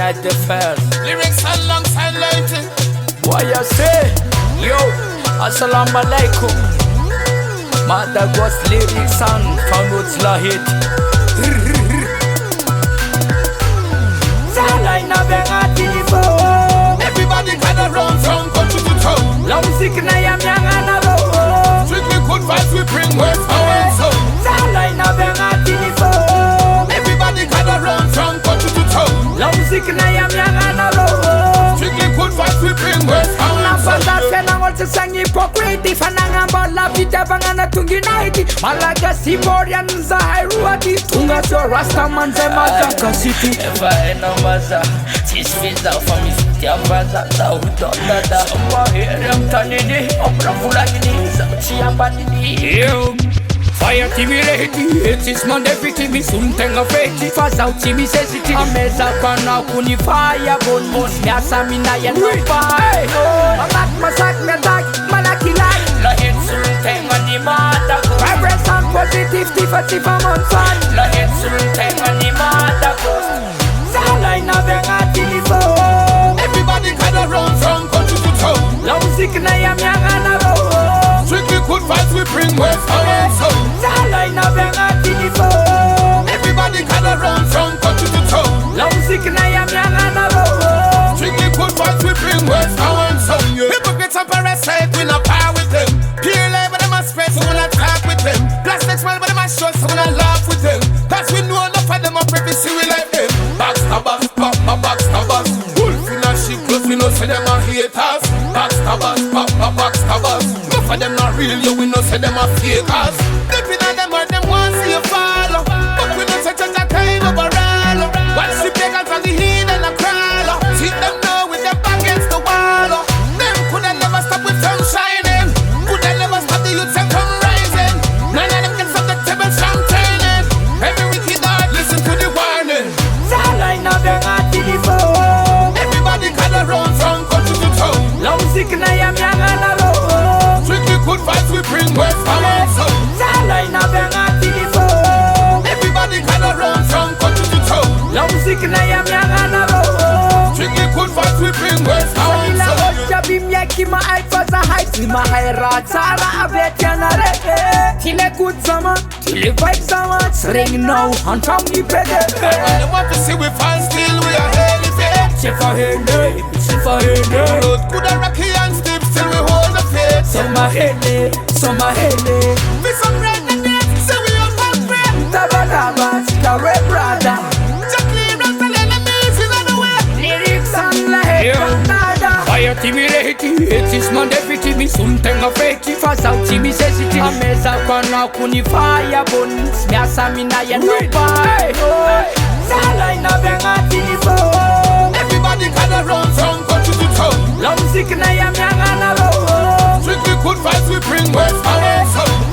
at the first. Lyricson alongside Lahety. What you say? Yo, assalamu alaikum. Madaghost Lyricson, found what's Lahety. Everybody gather round from country to town. Long sick na yam yang anaro. Strictly good vibes we bring west our soul. Everybody gather round from country to town. Long sick na yam yang anaro. Strictly good vibes we bring west our soul. HYPOCRITE fananga bala vita bangana tungi Lahety. Malagasy Morian za hairuati. Tunga so rasta manze Madaghost city. Eva ena maza. Sisfiza fami sitia baza. Tauto dada. Sama here mtanini. Opra fulani. Sauti ambanini. Fire TV Lahety, it is Monday fiti mi suntenga feti. Faza uti mi sesiti. Ameza pana kuni fire bon bon. Miasa mina ya no fire. Amat masak metak malaki like. Lahety suntenga ni Madaghost. Vibrance and positive tifa tifa monsan. Lahety suntenga ni Madaghost. Zala ina venga tilifo. Everybody gather round from country to town. La musique na yam yang anaro. Strictly good vibes we bring west our soul. Everybody gather round from country to town. La musique na yam yang anaro. Strictly good vibes we bring west our soul. Hypocrites and parasites, we not par with them. Pure life but them a spread, so we not talk with them. Plastic smile but them a show, so we not laugh with them. Cause we know enough of them a privacy we like them. Backstabbers, pop my backstabbers. Wolf in a sheep clothes, we know say them a haters. Backstabbers, pop my backstabbers. Enough of them not real, you we know say them a fakers. Dipping on them or them want see you follow. But we know such a kind of a roll. Watch the beggars from the heat and a crawl. See them now with their back against the wall. Them coulda never stop with sun shining. Coulda never stop the youths and come rising. None of them can stop the tables from turning. Every wicked heart listen to the warning. Everybody gather round from country to town. La musique na yam yang anaro. Strictly good vibes we bring west our soul. Everybody gather round from country to town. La musique na yam yang anaro. Strictly good vibes we bring west our soul. Kima aifaza hype ma haira tsara abetiana reke. Tile good sama, tile vibe sama. Ring now, on top ni pede. They want to see we fall still, we are hell is it. Chefa hene, chefa hene. Road good and rocky and steep, still we hold the faith. Soma hene, soma hene. We some bread and death, say we all have bread. Tabadaba, sikare brada. Just leave us and enemies in the way. Lyricson Lahety. Fire TV Lahety, it is Monday fiti mi suntenga feti. Faza uti mi sesiti. Ameza pana kuni fire bon. Miasa mina ya no fire. Zala ina venga tilifo. Everybody gather round from country to town. La musique na yam yang anaro. Strictly good vibes we bring west our soul.